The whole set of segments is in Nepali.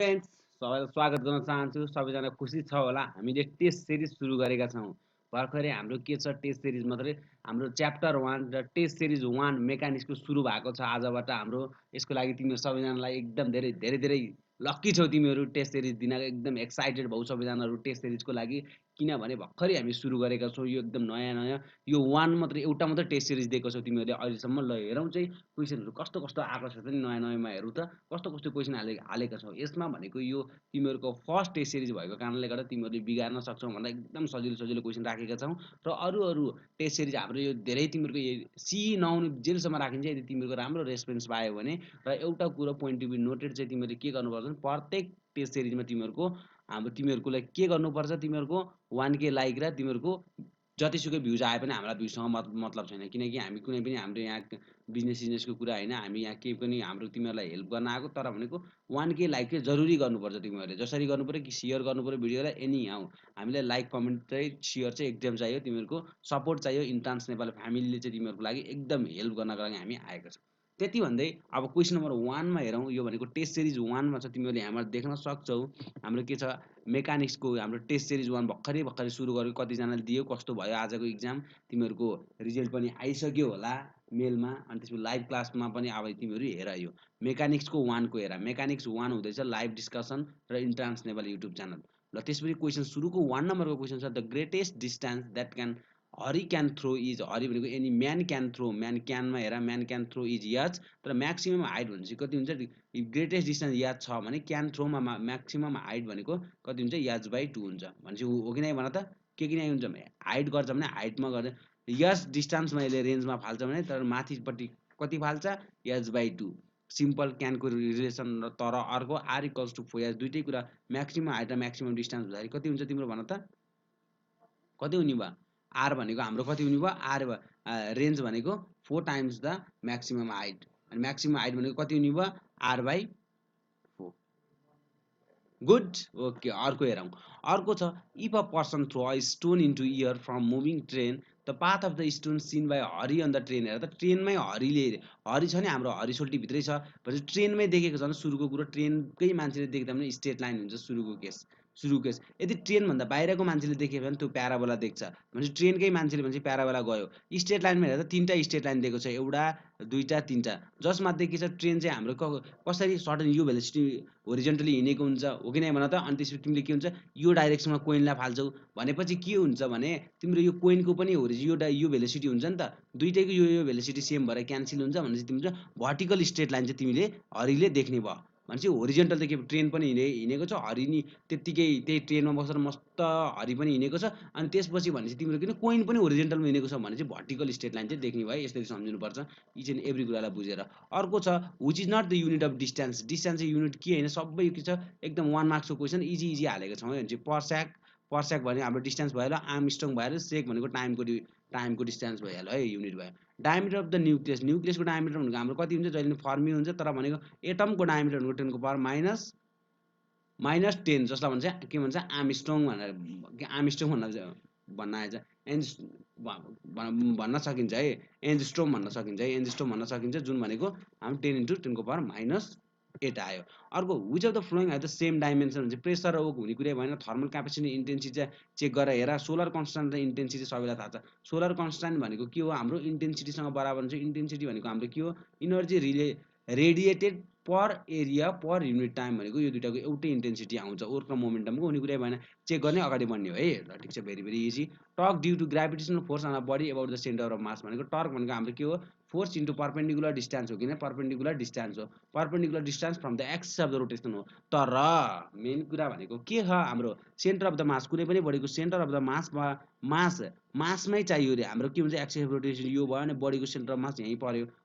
फ्रेन्ड्स, सबैलाई स्वागत गर्न चाहन्छु। सबैजना खुसी छ होला, हामीले टेस्ट सिरिज सुरु गरेका छौँ। भर्खरै हाम्रो के छ टेस्ट सिरिज मात्रै, हाम्रो च्याप्टर 1 र टेस्ट सिरिज 1 मेकानिक्सको सुरु भएको छ आजबाट हाम्रो। यसको लागि तिमीहरू सबैजनालाई एकदम धेरै धेरै धेरै लक्की छौ तिमीहरू। टेस्ट सिरिज दिनको एकदम एक्साइटेड भौ सबैजनाहरू टेस्ट सिरिजको लागि, किनभने भर्खरै हामी सुरु गरेका छौँ। यो एकदम नयाँ नयाँ यो एउटा मात्रै टेस्ट सिरिज दिएको छौ तिमीहरूले अहिलेसम्म। ल हेरौँ चाहिँ क्वेसनहरू कस्तो कस्तो आएको छ त नि, नयाँ नयाँमा हेरौँ त कस्तो कस्तो क्वेसन हालेका छौ यसमा। भनेको यो तिमीहरूको फर्स्ट टेस्ट सिरिज भएको कारणले गर्दा तिमीहरूले बिगार्न सक्छौ भनेर एकदम सजिलो सजिलो क्वेसन राखेका छौँ। र अरू टेस्ट सिरिज हाम्रो यो धेरै तिमीहरूको सी नआउने जेलसम्म राखिन्छ। यदि तिमीहरूको राम्रो रेस्पोन्स पायो भने र एउटा कुरो पोइन्ट टु बी नोटेड चाहिँ तिमीहरूले के गर्नुपर्छ भने प्रत्येक टेस्ट सिरिजमा तिमीहरूको लागि के गर्नुपर्छ, तिमीहरूको 1K लाइक र तिमीहरूको जतिसुकै भ्युज आए पनि हामीलाई भ्युजसँग मतलब छैन। किनकि हामी कुनै पनि हाम्रो यहाँ बिजनेसको कुरा होइन, हामी यहाँ केही पनि हाम्रो तिमीहरूलाई हेल्प गर्न आएको। तर भनेको 1K लाइक चाहिँ जरुरी गर्नुपर्छ तिमीहरूले। जसरी गर्नु पऱ्यो कि सेयर गर्नु पऱ्यो भिडियोलाई। एनी हाउ हामीलाई लाइक कमेन्ट चाहिँ सेयर चाहिँ एकदम चाहियो, तिमीहरूको सपोर्ट चाहियो। इन्ट्रान्स नेपाल फ्यामिलीले चाहिँ तिमीहरूको लागि एकदम हेल्प गर्नको लागि हामी आएका छौँ। त्यति भन्दै अब क्वेसन नम्बर 1मा हेरौँ। यो भनेको टेस्ट सिरिज 1मा छ, तिमीहरूले यहाँबाट देख्न सक्छौ। हाम्रो के छ मेकानिक्सको हाम्रो टेस्ट सिरिज 1 भर्खरै सुरु गरेको। कतिजनाले दियो, कस्तो भयो आजको इक्जाम, तिमीहरूको रिजल्ट पनि आइसक्यो होला मेलमा। अनि त्यसपछि लाइभ क्लासमा पनि अब तिमीहरू हेर। यो मेकानिक्सको 1 को हेर। मेकानिक्स 1 हुँदैछ लाइभ डिस्कसन र इन्ट्रान्स नेपाल युट्युब च्यानल। ल त्यसपछि क्वेसन सुरुको 1 नम्बरको क्वेसन छ, the greatest distance that Hari can throw is. Hari भनेको any man can throw, man क्यानमा हेर, म्यान क्यान थ्रो इज यच। तर म्याक्सिमम हाइट भनेपछि कति हुन्छ, ग्रेटेस्ट डिस्टेन्स याद छ भने क्यान थ्रोमा म्याक्सिमम हाइट भनेको कति हुन्छ, याच/2 हुन्छ भनेपछि हो कि नै भन त। के किन हुन्छ भने हाइट गर्छ भने हाइटमा गर्छ, यस डिस्टेन्समा यसले रेन्जमा फाल्छ भने, तर माथिपट्टि कति फाल्छ, याच/2। Simple क्यानको relation. तर अर्को आर इक्वल्स टु 4 दुइटै कुरा म्याक्सिमम हाइट र म्याक्सिमम डिस्टेन्स हुँदाखेरि कति हुन्छ तिम्रो भन त, कति हुने भयो। आर भनेको हाम्रो कति हुने भयो, आर रेन्ज भनेको 4 टाइम्स द म्याक्सिमम हाइट। अनि म्याक्सिमम हाइट भनेको कति हुने भयो, r/4। Good, okay. अर्को हेरौँ। अर्को छ, if a person throw a stone into air from moving train the path of the stone seen by Hari on the train. हेर त ट्रेनमै हरि छ नि, हाम्रो हरिसोल्टी भित्रै छ भनेपछि ट्रेनमै देखेको छ भने सुरुको कुरो ट्रेनकै मान्छेले देख्दा पनि स्ट्रेट लाइन हुन्छ सुरुको केस। यदि ट्रेनभन्दा बाहिरको मान्छेले देख्यो भने त्यो प्याराबोला देख्छ भनेपछि ट्रेनकै मान्छेले भनेपछि प्याराबोला गयो। स्ट्रेट लाइनमा हेर्दा 3टा स्ट्रेट लाइन दिएको छ, एउटा 2टा 3टा, जसमध्ये के छ ट्रेन चाहिँ हाम्रो कसरी सर्टन यो भेलोसिटी होरिजेन्टली हिँडेको हुन्छ, हो कि नै भन त। अनि त्यसपछि तिमीले के हुन्छ, यो डाइरेक्सनमा कोइनलाई फाल्छौ भनेपछि के हुन्छ भने तिम्रो यो कोइनको पनि यो भेलोसिटी हुन्छ नि त। दुइटैको यो भेलोसिटी सेम भएर क्यान्सल हुन्छ भनेपछि तिम्रो भर्टिकल स्ट्रेट लाइन चाहिँ तिमीले हरिले देख्ने भयो। भनेपछि होरिजेन्टल त के ट्रेन पनि हिँडेको छ, हरि नि त्यत्तिकै त्यही ट्रेनमा बसेर मस्त हरि पनि हिँडेको छ। अनि त्यसपछि भनेपछि तिम्रो किन कोइन पनि होरिजेन्टलमा हिँडेको छ भने चाहिँ भर्टिकल स्ट्रेट लाइन चाहिँ देख्ने भयो। यसरी सम्झिनुपर्छ इच एन्ड एभ्री कुरालाई बुझेर। अर्को छ, which is not the unit of distance. Distance चाहिँ युनिट के होइन, सबै के छ एकदम 1 मार्क्सको क्वेसन इजी हालेको छौँ है। पर सेक भने हाम्रो डिस्टेन्स भयो, आर्मस्ट्रङ भयो, सेक भनेको टाइमको डिस्टेन्स भइहाल्यो है, युनिट भयो। डायमिटर अफ द न्युक्लियसको डायमिटर भनेको हाम्रो कति हुन्छ, जहिले फर्मी हुन्छ। तर भनेको एटमको डायमिटर भनेको 10 को पावर -10, जसलाई भन्छ के भन्छ, आर्मस्ट्रङ भन्न आएछ, भन्न सकिन्छ है, एन्जस्ट्रोम भन्न सकिन्छ जुन भनेको हाम्रो 10 × 10 को पावर -8 आयो। अर्को, which of the flowing have the same dimension भन्छ, प्रेसर र हुने कुरै भएन। थर्मल क्यापेसिटी इन्टेन्सिटी चाहिँ चेक गरेर हेर। सोलर कन्सट्यान्ट र इन्टेन्सिटी सबैलाई थाहा छ। सोलर कन्सट्यान्ट भनेको के हो, हाम्रो इन्टेन्सिटीसँग बराबर हुन्छ। इन्टेन्सिटी भनेको हाम्रो के हो, इनर्जी रेडिएटेड पर एरिया पर युनिट टाइम भनेको यो दुइटाको एउटै इन्टेन्सिटी आउँछ। वर्क र मोमेन्टमको हुने कुरै भएन, चेक गर्ने अगाडि बढ्ने हो है। ल ठिक छ, very easy. Torque due to gravitational force on a body about the centre of mass भनेको टर्क भनेको हाम्रो के हो, फोर्स इन्टु पर्पेन्डिकुलर डिस्टेन्स हो कि पर्पेन्डिकुलर डिस्टेन्स हो। Perpendicular distance from the axis of the rotation हो। तर मेन कुरा भनेको के छ, हाम्रो सेन्टर अफ द मास, कुनै पनि बडीको सेन्टर अफ द मासमै चाहियो रे। हाम्रो के हुन्छ, एक्सिस अफ रोटेसन यो भयो भने बडीको सेन्टर अफ मास यहीँ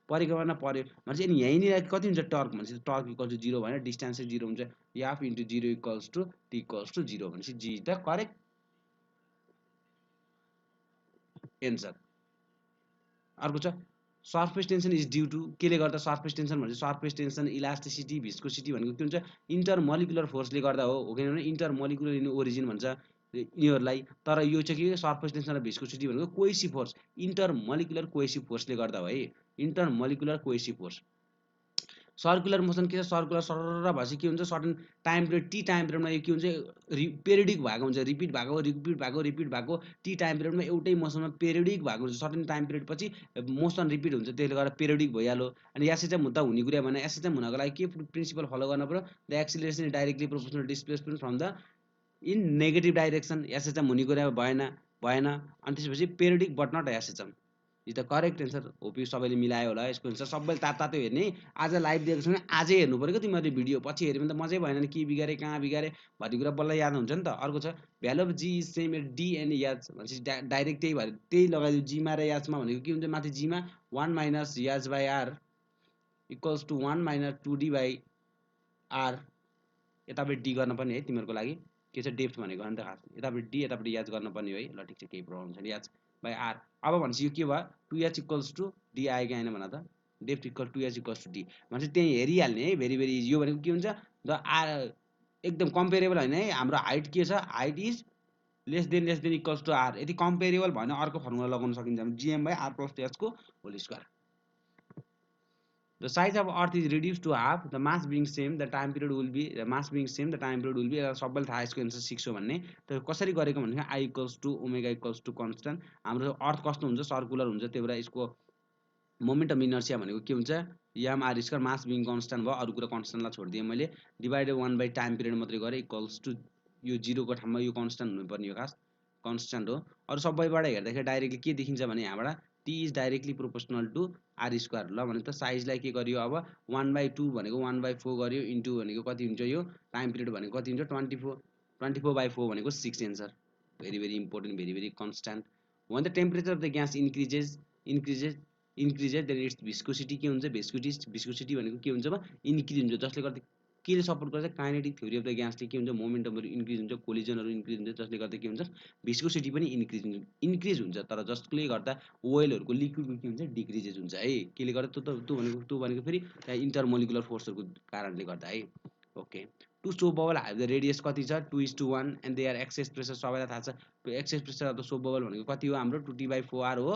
परेको भएन पर्यो भनेपछि अनि यहीँनिर कति हुन्छ टर्क भनेपछि टर्क इक्वल टु 0 भएन, डिस्टेन्स चाहिँ 0 हुन्छ। F into 0 equals to T equals to 0 भनेपछि G is the correct answer. अर्को छ, surface tension is due to, केले गर्दा सर्फेस टेन्सन भनेपछि सर्फेस टेन्सन, इलास्टिसिटी, भिस्कोसिटी भनेको के हुन्छ, इन्टरमोलिकुलर फोर्सले गर्दा हो किनभने इन्टरमोलिकुलर इन ओरिजिन भन्छ यिनीहरूलाई। तर यो चाहिँ के, सर्फेस टेन्सन र भिस्कोसिटी भनेको कोहेसिभ फोर्स, इन्टरमोलिकुलर कोहेसिभ फोर्सले गर्दा हो है, intermolecular cohesive force. Circular motion के छ सर्कुलर सरर भएपछि के हुन्छ certain time period T time पिरियडमा यो के हुन्छ पेरियोडिक भएको हुन्छ रिपिट भएको टी टाइम पिरियडमा एउटै मोसनमा पेरियोडिक भएको हुन्छ सर्टेन टाइम पिरियड पछि मोसन रिपिट हुन्छ त्यसले गर्दा पेरियोडिक भइहाल्यो अनि एसएचएम हुँदा हुने कुरा भने एसएचएम हुनको लागि के प्रिन्सिपल फलो गर्नु पर्यो the acceleration directly proportional displacement from the in negative direction SHM हुने कुरा भएन अनि त्यसपछि periodic but not SHM is the correct answer hope you सबैले मिलायो होला यसको एन्सर सबैले तातो हेर्ने आज लाइभ दिएको छैन आजै हेर्नु पऱ्यो तिमीहरूले भिडियो पछि हेऱ्यो भने त मजै भएन के बिगारे कहाँ बिगारे भन्ने कुरा बल्ल याद हुन्छ नि त अर्को छ value of G is same at D and याज भनेपछि डाइरेक्ट त्यही भएर त्यही लगाइदियो जीमा र याजमा भनेको के हुन्छ माथि जीमा 1 माइनस याज by R equals to 1 minus 2d by R यतापट्टि डी गर्न पर्ने है तिमीहरूको लागि के छ डेप्थ भनेको अन्त खास यतापट्टि डी यतापट्टि याज गर्न पर्ने है ल ठिक छ केही प्रब्लम छैन याज बाई आर अब भनेपछि यो के भयो 2h इक्वल्स टु डी आयो कि आएन भन त depth equal 2h equals to D भनेपछि त्यही हेरिहाल्ने है भेरी भेरी इजी यो भनेको के हुन्छ द आर एकदम कम्पेरेबल होइन है हाम्रो हाइट के छ height is less than equals to R यदि कम्पेरेबल भएन अर्को फर्मुला लगाउन सकिन्छ जिएम बाई आर प्लस एचको whole square The size of Earth is reduced to half. The mass being same, the time period will be the mass being same, the time period will be सबैले थाहा यसको एन्सर 6 हो भन्ने तर कसरी गरेको भने I equals to omega equals to constant हाम्रो अर्थ कस्तो हुन्छ सर्कुलर हुन्छ त्यही भएर यसको मोमेन्टम इनर्सिया भनेको के हुन्छ एम आर स्क्वायर मास बिङ कन्स्ट्यान्ट भयो अरू कुरा कन्स्ट्यान्टलाई छोडिदिएँ मैले डिभाइडेड 1 बाई टाइम पिरियड मात्रै गरेँ इक्वल्स टु यो जिरोको ठाउँमा यो कन्स्ट्यान्ट हुनुपर्ने हो खास कन्स्ट्यान्ट हो अरू सबैबाट हेर्दाखेरि डाइरेक्टली के देखिन्छ भने यहाँबाट T is directly proportional to R square ल भने त साइजलाई के गरियो अब 1/2 भनेको 1/4 गरियो इन्टु भनेको कति हुन्छ यो टाइम पिरियड भनेको कति हुन्छ 24/4 भनेको 6 answer very very important very very constant when the temperature of the gas increases then its viscosity के हुन्छ viscosity भनेको के हुन्छ इन्क्रिज हुन्छ जसले गर्दा केले सपोर्ट गर्छ काइनेटिक थ्योरी अफ द ग्यासले के हुन्छ मोमेन्टमहरु इन्क्रिज हुन्छ कोलिजनहरु इन्क्रिज हुन्छ जसले गर्दा के हुन्छ viscosity पनि इन्क्रिज हुन्छ तर जसले गर्दा ओइलहरुको लिक्विडको के हुन्छ डिक्रिजेस हुन्छ है केले गर्दा त्यो भनेको फेरि त्यहाँ इन्टरमोलिकुलर फोर्सहरुको कारणले गर्दा है okay two soap bubble have the radius कति छ 2:1 and they are excess pressure सबैलाई थाहा छ excess pressure of the soap bubble भनेको कति हो हाम्रो 2T/4R हो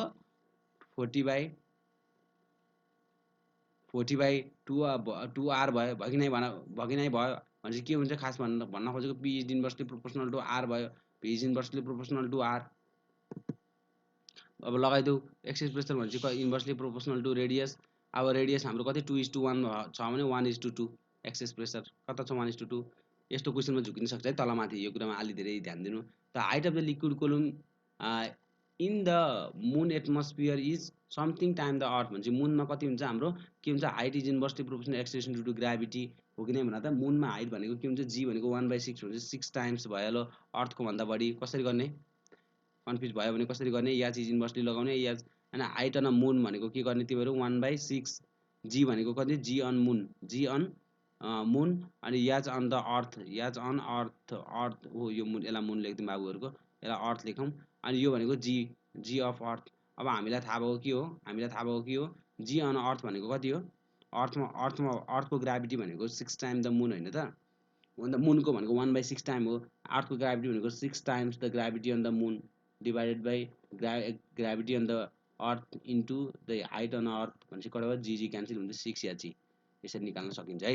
40/2R भयो भगिनाइ भयो भनेपछि के हुन्छ खास भन्न खोजेको P is inversely proportional to R भयो P is inversely proportional to R अब लगाइदेऊ एक्सेस प्रेसर भनेपछि इन्भर्सली प्रोपोर्सनल टु रेडियस अब रेडियस हाम्रो कति 2:1 छ भने 1:2 एक्सेस प्रेसर कता छ 1:2 यस्तो क्वेशनमा झुकिन सक्छ है तलमाथि यो कुरामा अलि धेरै ध्यान दिनु the height of the liquid column in the moon atmosphere is something time the earth भन्छ मुनमा कति हुन्छ हाम्रो के हुन्छ height is inversely proportional acceleration due to gravity हो कि नै भन त मुनमा हाइट भनेको के हुन्छ जी भनेको 1/6 हुन्छ 6 टाइम्स भइहाल्यो अर्थको भन्दा बढी कसरी गर्ने कन्फ्युज भयो भने कसरी गर्ने या इज इन्भर्सली लगाउने या हैन हाइट अन मुन भनेको के गर्ने तिमीहरु 1/6 जी भनेको कति जी अन मुन मुन अनि याज अन द अर्थ हो यो मुन यसलाई मुन लेख्दिउँ बाबुहरुको यसलाई अर्थ लेखौँ अनि यो भनेको जी अफ अर्थ अब हामीलाई थाहा भएको के हो जी अन अर्थ भनेको कति हो अर्थको ग्राभिटी भनेको 6 टाइम द मुन हैन त अन्त मुनको भनेको 1/6 टाइम हो अर्थको ग्राभिटी भनेको 6 times the gravity on the moon divided by gravity on the earth into the height on earth भनेपछि कति भयो जी क्यान्सल हुन्छ 6 या जी यसरी निकाल्न सकिन्छ है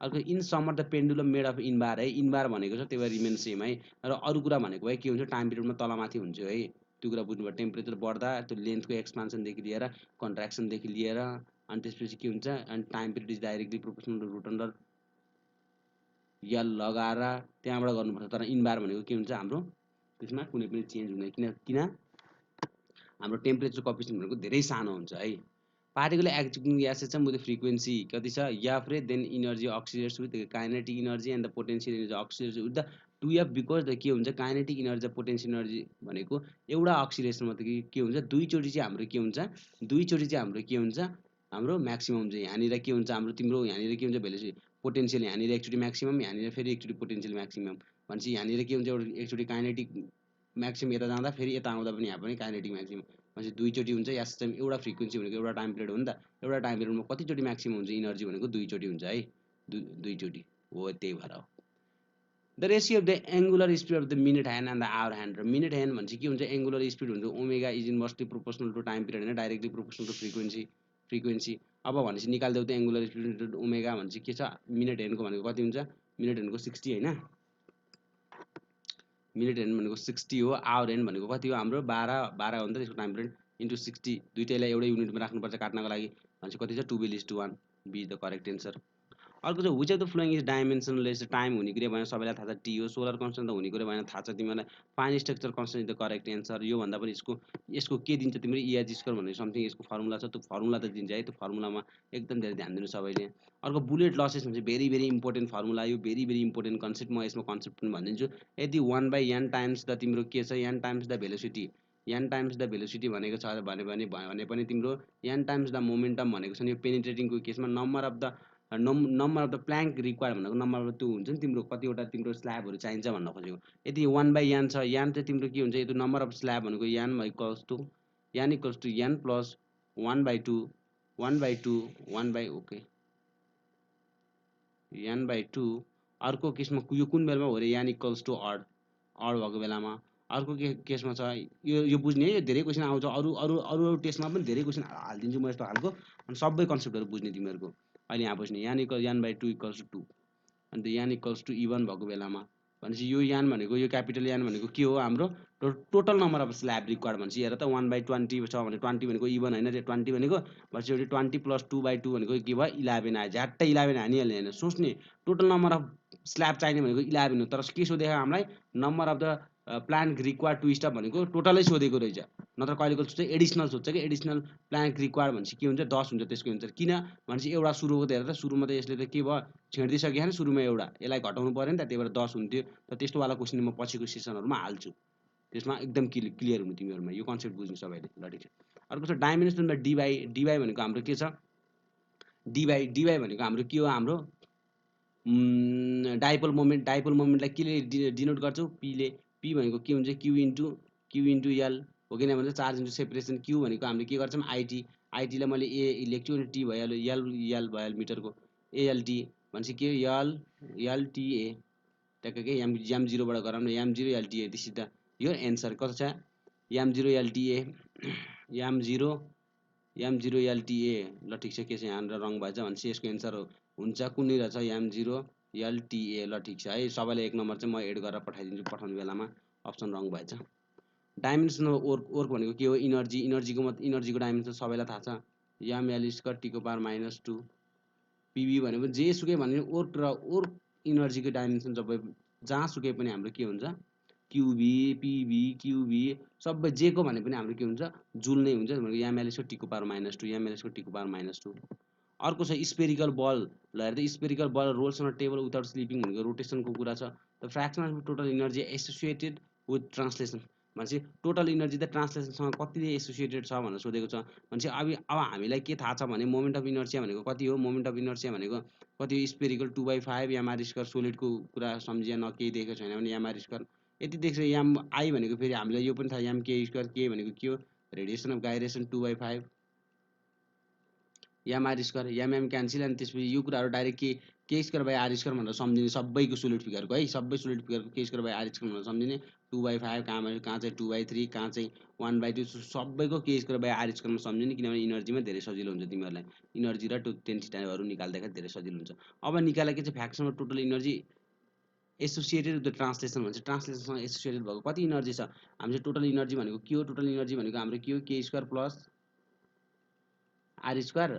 अर्को in summer the pendulum made of invar है इनबार भनेको छ त्यही भएर रिमेन सेम है र अरू कुरा भनेको भए के हुन्छ टाइम पिरियडमा तलमाथि हुन्छ है त्यो कुरा बुझ्नुभयो टेम्परेचर बढ्दा त्यो लेन्थको एक्सपान्सनदेखि लिएर कन्ट्र्याक्सनदेखि लिएर अनि त्यसपछि के हुन्छ अनि time period is directly proportional to root under l लगाएर त्यहाँबाट गर्नुपर्छ तर इनबार भनेको के हुन्छ हाम्रो त्यसमा कुनै पनि चेन्ज हुँदैन किन हाम्रो टेम्परेचर कोएफिसिएन्ट भनेको धेरै सानो हुन्छ है particle acting SHM with the frequency कति छ f रे then energy oscillates with the kinetic energy and the potential energy oscillates with the 2f because the के हुन्छ kinetic energy potential energy भनेको एउटा oscillation मा त के हुन्छ दुई चोटी चाहिँ हाम्रो म्याक्सिमम चाहिँ यहाँनिर के हुन्छ हाम्रो तिम्रो यहाँनिर के हुन्छ भेलोसिटी पोटेन्शियल यहाँनिर एकचोटी म्याक्सिमम यहाँनिर फेरि एकचोटी पोटेन्शियल म्याक्सिमम भनेपछि यहाँनिर के हुन्छ एकचोटी काइनेटिक म्याक्सिमम यता जाँदा फेरि यता आउँदा पनि यहाँ पनि काइनेटिक म्याक्सिमम भनेपछि दुईचोटी हुन्छ या सिस्टम एउटा फ्रिक्वेन्सी भनेको एउटा टाइम पिरियड हो नि त एउटा टाइम पिरियडमा कतिचोटी म्याक्सिमम हुन्छ इनर्जी भनेको दुईचोटी हुन्छ है दुईचोटी हो त्यही भएर हो the ratio of the angular speed of the minute hand and the hour hand र मिनट ह्यान्ड भनेपछि के हुन्छ एंगुलर स्पीड हुन्छ omega is inversely proportional to time period हैन डाइरेक्टली प्रोपोर्सनल टु फ्रिक्वेन्सी अब भनेपछि निकाल्देऊ त एङ्गुलर स्पिड इन्टु ओमेगा भनेपछि के छ मिनेट हेन्डको भनेको कति हुन्छ मिनेट हेन्डको 60 हैन मिनेट हेन्ड भनेको 60 हो आवर हेन्ड भनेको कति हो हाम्रो 12 हो नि त त्यसको टाइम पिरियड इन्टु 60 दुईटैलाई एउटै युनिटमा राख्नुपर्छ काट्नको लागि भनेपछि कति छ 2:1 B is the correct answer अर्को चाहिँ which of the following is dimensionless time हुने कुरो भएन सबैलाई थाहा छ टी हो सोलर कन्सटेन्ट त हुने कुरो भएन थाहा छ तिमीहरूलाई पानी structure constant is the correct answer यो भन्दा पनि यसको के दिन्छ तिम्रो इएच स्क्वायर भन्ने समथिङ यसको फर्मुला छ त्यो फर्मुला त दिन्छ है त्यो फर्मुलामा एकदम धेरै ध्यान दिनु सबैले अर्को बुलेट लसेस भन्छ भेरी भेरी इम्पोर्टेन्ट फर्मुला यो भेरी भेरी इम्पोर्टेन्ट कन्सेप्ट म यसमा कन्सेप्ट पनि भनिदिन्छु यदि 1/n टाइम्स द तिम्रो के छ n times the velocity n times the velocity भनेको छ भने पनि तिम्रो n टाइम्स द मोमेन्टम भनेको छ नि यो पेनिट्रेटिङको केसमा number of the number of the plank require भनेको नम्बर अफ त्यो हुन्छ नि तिम्रो कतिवटा तिम्रो स्ल्याबहरू चाहिन्छ भन्न खोजेको यदि 1/n छ यान चाहिँ तिम्रो के हुन्छ यो नम्बर अफ स्ल्याब भनेको यान equals to n plus 1/2 1/2 okay n/2 अर्को केसमा यो कुन बेलामा हो रे यान इक्वल्स टु अड भएको बेलामा अर्को केसमा छ यो बुझ्ने है धेरै क्वेसन आउँछ अरू टेस्टमा पनि धेरै क्वेसन हालिदिन्छु म यस्तो खालको अनि सबै कन्सेप्टहरू बुझ्ने तिमीहरूको अहिले यहाँ बुझ्ने यान इक्वल n/2 इक्वल्स टु 2 अन्त यान इक्वल्स टु इभन भएको बेलामा भनेपछि यो यान भनेको यो क्यापिटल यान भनेको के हो हाम्रो total number of slab required भनेपछि हेर त 1/20 छ भने 20 भनेको इभन होइन 20 भनेको भनेपछि 20 प्लस 2/2 भनेको के भयो 11 आयो झ्याट्टै 11 हानिहाल्ने होइन सोच्ने टोटल नम्बर अफ स्ल्याब चाहिने भनेको 11 हो तर के सोधेको हामीलाई number of the plant required to stop भनेको टोटलै सोधेको रहेछ नत्र कहिलेको सोध्छ एडिसनल सोध्छ कि एडिसनल प्लान्ट रिक्वायर्ड भनेपछि के हुन्छ 10 हुन्छ त्यसको एन्सर किन भनेपछि एउटा सुरुको त हेर त सुरुमा त यसले त के भयो छेडिदिइसक्यो नि सुरुमा एउटा यसलाई घटाउनु पऱ्यो नि त त्यही भएर 10 हुन्थ्यो त त्यस्तोवाला क्वेसन म पछिको सेसनहरूमा हाल्छु त्यसमा एकदम क्लियर हुनु तिमीहरूमा यो कन्सेप्ट बुझ्नु सबैले ल ठिक छ अर्को छ डाइमेन्सनमा डिवाई भनेको हाम्रो के छ डिवाई भनेको हाम्रो के हो हाम्रो डाइपोल मोमेन्टलाई केले डिनोट गर्छौँ पी भनेको के हुन्छ क्यु इन्टु एल हो किन भन्छ चार्ज इन्टु सेपरेसन क्यु भनेको हामीले के गर्छौँ आइटीलाई मैले ए लेख्छु अनि टी भइहाल्यो एल भइहाल्यो मिटरको एएलटी भनेपछि के एलटिए ट्याक्कै के एम जिरोबाट गराउनु एम0 एलटिए सिधा यो एन्सर कस्तो छ एम0 एलटिए एम0 एलटिए ल ठिक छ के छ यहाँ रङ भएछ भनेपछि यसको एन्सर हुन्छ कुनै रहेछ एम0 एलटिए ल ठिक छ है सबैलाई एक नम्बर चाहिँ म एड गरेर पठाइदिन्छु पठाउने बेलामा अप्सन रङ भएछ डाइमेन्सनल वर्क भनेको के हो इनर्जीको डाइमेन्सन सबैलाई थाहा छ एमएल स्क्वायर टी को पावर -2 पिभी भनेको जेसुकै भने वर्क र वर्क इनर्जीको डाइमेन्सन जब जहाँसुकै पनि हाम्रो के हुन्छ क्युभी सबै जेको भने पनि हाम्रो के हुन्छ जुल नै हुन्छ भनेको एमएलएसको टी को पावर -2 एमएलएसको टी को पावर -2 अर्को छ स्पेरिकल बल ल हेर्दा spherical ball rolls on table without slipping भनेको रोटेसनको कुरा छ the fraction of total energy associated with translation भनेपछि टोटल इनर्जी त ट्रान्सलेसनसँग कतिले एसोसिएटेड छ भनेर सोधेको छ भनेपछि अब हामीलाई के थाहा छ भने मोमेन्ट अफ इनर्सिया भनेको कति हो मोमेन्ट अफ इनर्सिया भनेको कति हो स्पेरिकल 2/5 एमआर स्क्वायर सोलिडको कुरा सम्झिया न केही देखेको छैन भने एमआर स्क्वायर यति देख्छ एम आई भनेको फेरि हामीलाई यो पनि थाहा एम के स्क्वायर के भनेको के हो radiation of gyration 2/5 MR square MM cancel अनि त्यसपछि यो कुराहरू डाइरेक्ट के स्क्वायर बाई आर स्क्वायर भनेर सम्झिने सबैको सोलिड फिगरको है सबै सोलिड फिगरको के स्क्वायर बाई आर स्क्वायर भनेर सम्झिने 2/5 कहाँ चाहिँ 2/3 कहाँ चाहिँ 1/2 सबैको के स्क्वायर बाई आर स्क्वायरमा सम्झिने किनभने इनर्जीमा धेरै सजिलो हुन्छ तिमीहरूलाई इनर्जी र टेन थीटाहरू निकाल्दाखेरि धेरै सजिलो हुन्छ अब निकालेको के चाहिँ fraction of total energy associated with the translation भन्छ ट्रान्सलेसनसँग एसोसिएटेड भएको कति इनर्जी छ हामी चाहिँ टोटल इनर्जी भनेको के हो टोटल इनर्जी भनेको हाम्रो के हो के स्क्वायर प्लस आर स्क्वायर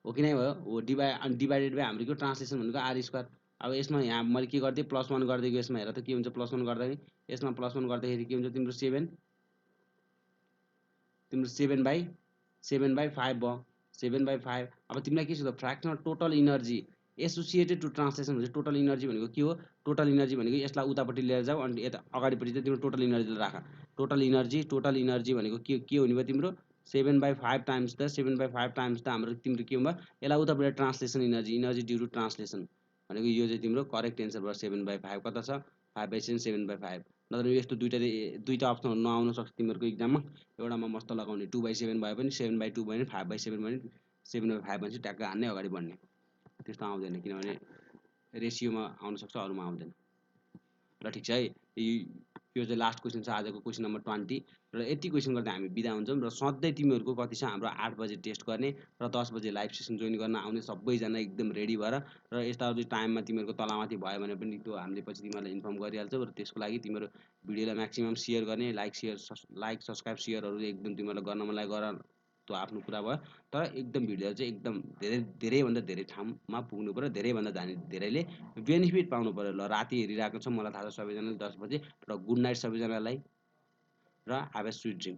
हो कि नै भयो हो डिभाइडेड बाई हाम्रो के ट्रान्सलेसन भनेको आर स्क्वायर अब यसमा यहाँ मैले के गरिदिएँ +1 गरिदिएको यसमा हेर त के हुन्छ +1 गर्दाखेरि यसमा +1 गर्दाखेरि के हुन्छ तिम्रो 7/5 भयो 7/5 अब तिमीलाई के छ त fraction of total energy associated to translation भन्छ टोटल इनर्जी भनेको के हो टोटल इनर्जी भनेको यसलाई उतापट्टि लिएर जाऊ अनि यता अगाडिपट्टि चाहिँ तिम्रो टोटल इनर्जीलाई राख टोटल इनर्जी भनेको के हुने भयो तिम्रो 7/5 टाइम्स द 7/5 टाइम्स द हाम्रो तिम्रो के भयो यसलाई उतापट्टि translation energy due to translation भनेको यो चाहिँ तिम्रो करेक्ट एन्सर भयो 7/5 कता छ 5/7 7/5 नत्र यस्तो दुईटा अप्सनहरू नआउन सक्छ तिमीहरूको इक्जाममा एउटामा मस्त लगाउने 2/7 भयो पनि 7/2 भयो भने 5/7 भयो भने 7/5 भनेपछि ट्याक्क हान्ने अगाडि बढ्ने त्यस्तो आउँदैन किनभने रेसियोमा आउन सक्छ अरूमा आउँदैन ल ठिक छ है यो चाहिँ लास्ट क्वेसन छ आजको क्वेसन नम्बर 20 र यति क्वेसन गर्दै हामी बिदा हुन्छौँ र सधैँ तिमीहरूको कति छ हाम्रो 8 बजे टेस्ट गर्ने र 10 बजे लाइभ सेसन जोइन गर्न आउने सबैजना एकदम रेडी भएर र यस्ता टाइममा तिमीहरूको तलमाथि भयो भने पनि त्यो हामीले पछि तिमीहरूलाई इन्फर्म गरिहाल्छौँ र त्यसको लागि तिमीहरू भिडियोलाई म्याक्सिमम सेयर गर्ने लाइक सब्सक्राइब सेयरहरू एकदम तिमीहरूलाई गर्न मन लाग्यो गर त्यो आफ्नो कुरा भयो तर एकदम भिडियो चाहिँ एकदम धेरैभन्दा धेरै ठाउँमा पुग्नु पऱ्यो धेरैभन्दा धेरैले बेनिफिट पाउनु पऱ्यो ल राति हेरिरहेको छ मलाई थाहा छ सबैजनाले 10 बजे र गुड नाइट सबैजनालाई र ह्याभ ए स्विट ड्रिम